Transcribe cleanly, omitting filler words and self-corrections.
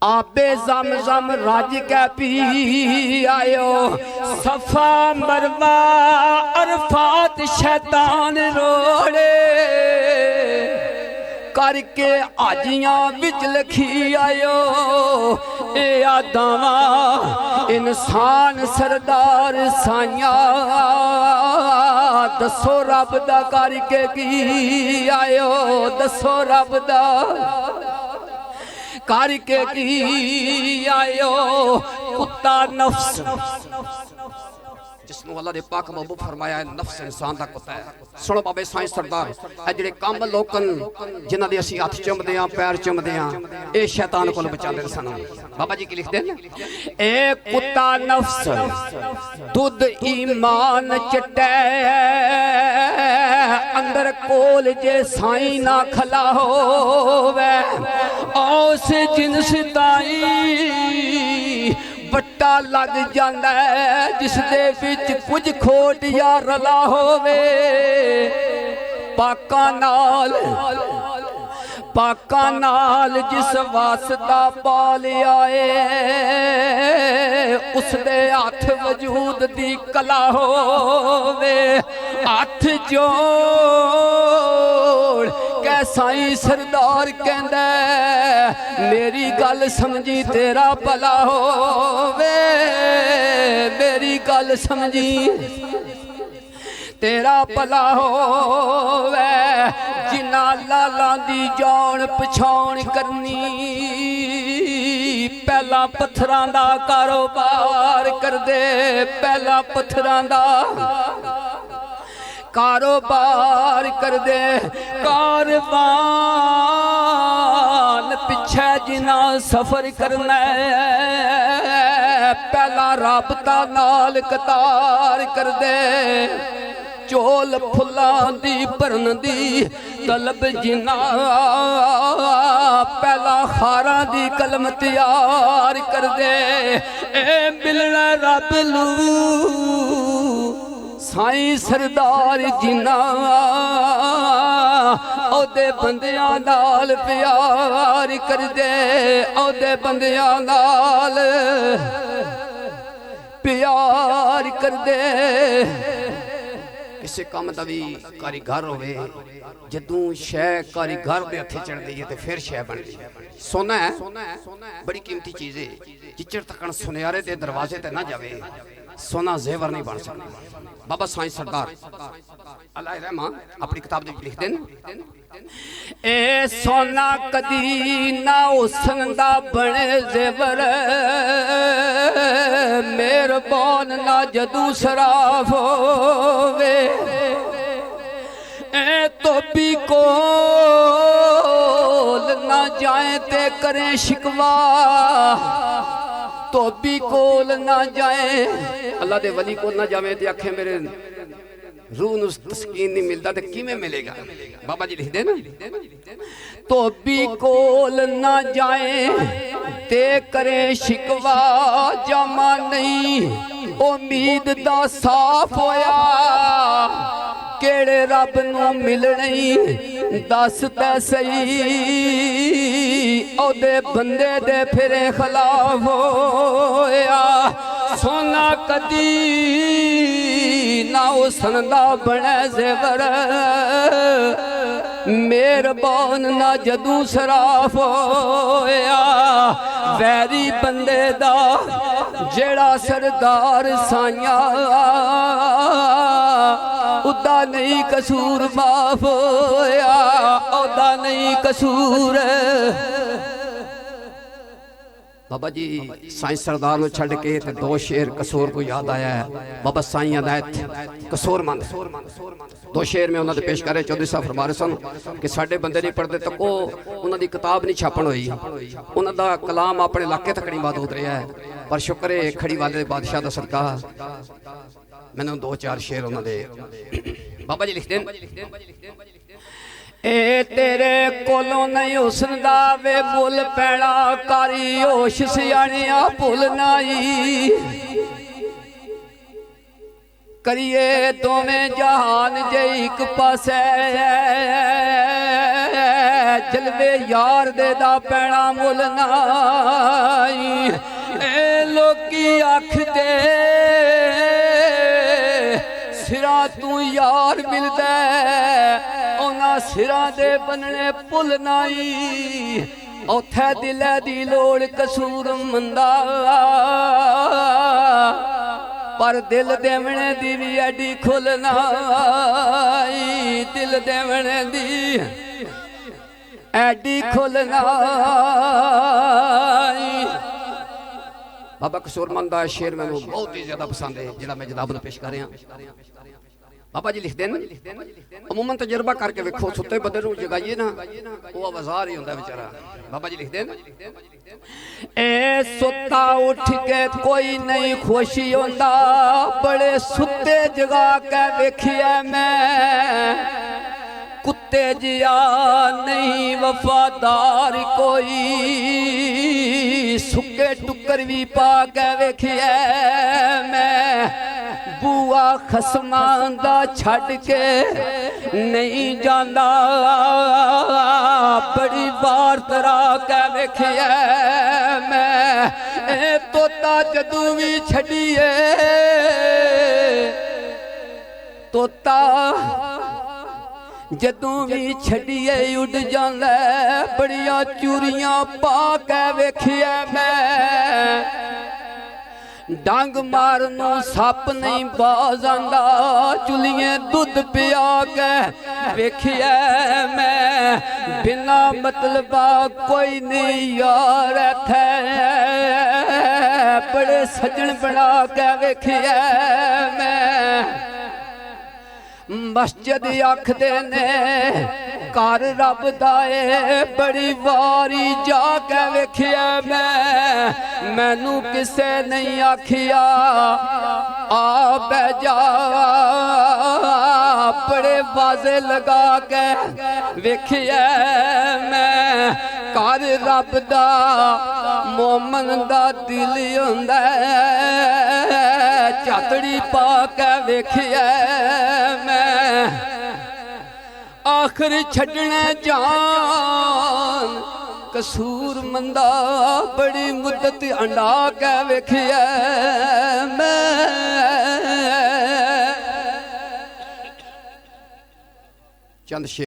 आबे जमजम राज के पी आयो। सफा मरवा अरफात शैतान रोड़े करके हाजियां बिच लखी आयो। ए आदावा इंसान सरदार साइया दसो रब दा करके की आयो। दसो रब दा करके की आयो। कुत्ता नफ्स जिसनों अल्लाह ने पाक महबूब फरमाया है नफ्स इंसान दा कुत्ता है। सुनो बाबे साईं सरदार ए जिहड़े कम लोकन जिन्हां दे असीं हथ चुमदे आ पैर चुमदे आ ए शैतान कोल बचांदे सन। बाबा जी की लिखदे ने ए कुत्ता नफ्स दुध ईमान चटै अंदर कोल जे साईं ना खला होवे उस जिनस ताई बट्टा लग जांदा है जिस दे विच कुछ खोट या रला होवे। पाका नाल जिस वास्ता पालिया उस दे हथ वजूद दी कला होवे। हथ जोड़ कै साईं सरदार कहंदा मेरी गल समझी तेरा भला होवे। मेरी गल समझी तेरा भला होवे। जिन्ना लाला दी जान पछाण करनी पहला पत्थरां दा कारोबार करदे। पहला पत्थरां दा कारोबार कर दे। कारवान पिछे जिना सफर करना पहला राबता नाल कतार कर दे। चोल फुल्लां दी भरन दी तलब जिना पहला खारा दी कलम तैयार कर दे। ए मिलना रब लू साईं सरदार जिन्ना ओदे बंदियां नाल प्यार कर दे। ओदे बंदियां नाल प्यार कर दे। किसी काम का भी कारीगर होवे जदों शै कारीगर दे हथे चढ़दी है तो फिर शै बनदी है। सोना है बड़ी कीमती चीज़ है। जिचर तकन सुनियारे दे दरवाजे ते ना जावे सोना जेवर नहीं बन सकता। बाबा साईं सरदार अल्लाह रहमान अपनी किताब में लिख देन ए सोना कदी ना हुस्न दा बने जेवर मेहरबान ना जदू सराफ होवे। ए तोबी कोल ना जाए ते करें शिकवा तोबी कोल ना जाए। अल्लाह दे वली कोल ना जावे ते आखे मेरे रूह नूं तस्कीन नहीं मिलता तो किवें मिलेगा। बाबा जी लिखदे ना तोबी कोल ना जाए ते करे शिकवा जामा नहीं उम्मीद दा साफ होया। केड़े रब नूं मिलनी दस ते सही ओदे बंदे दे फिरे खिलाफ होया। सोना कदी ना हुस्न दा बने जेवर मेहरबान ना जदू सराफ होया। वैरी बंदे दा जेड़ा सरदार साइया उदा नहीं कसूर माफ होया। उदा नहीं कसूर। बाबा जी साईं सरदार नूं छड़ के ते दो शेर कसूर को याद आया है। बाबा साईं अदायत कसूरमंद दो शेर में उन्होंने पेश करे। चौधरी साहब फरमा रहे सन कि साडे बंदे नहीं पढ़ते तो उन्होंने किताब नहीं छापण हुई। उन्होंने कलाम अपने इलाके तक नहीं मौजूद रहा है। पर शुक्र है खड़ी वाले बादशाह का सदका मैंने दो चार शेर उन्होंने बाबा जी लिखते हैं ए तेरे कोलों नहीं हुस्न दा वे मुल पैना कारी होश सियाणिया भुल नाई। करिए दोवें जहान जे एक पासे जलवे यार दे दा पैना मुल नाई ए लोकी आखदे सिरा तू यार मिलदा उन्हां सिरा दे बनने पुल नाई औथे दिलै दी लोड़ कसूर मंदा पर दिल देवने दी भी एडी खुलना दिल देवने दी एडी खुलना बाबा कसूरमंद का शेर मैनू बहुत ही ज्यादा पसंद है जिहड़ा मैं जनाब नूं पेश कर रहा। बाबा जी लिखते हैं अमूमन तजर्बा करके वेखो सुते बंदे नूं जगाइए ना वो आवाज़ार ही होंदा बेचारा। बाबा जी लिखते हैं ए सुता उठ के कोई नहीं खुशी होंदा बड़े सुते जगा के वेखिया मैं कुत्ते जिया नहीं वफादार कोई सुके टुकर भी पा के वेखिया मैं बुआ खसमां दा छड़ के नहीं जांदा बड़ी बार तरा के वेखिया मैं ए तोता जदू भी छड़िए तोता जदू भी छड़िए उड़ जांदा बड़िया चूरियां पा के वेखिया मैं डंग मारनों सप नहीं बाज आंदा चुलिए दूध पिया के वेखिया मैं बिना मतलबा कोई नहीं यार थे बड़े सजन बना के वेखिया मैं मस्जिद आखदे ने घर रब दा ए बड़ी वारी जाके वेखिया मैं मैनू किसे नहीं आखिया आ बैजा बड़े बाजे लगा के वेखिया मैं घर रब दा मोमन दा दिल हुंदा चातड़ी पा के वेखिया मैं आखिर छड़ना जान कसूर मंदा बड़ी मुद्दत अंडा के वेखिया मैं चंद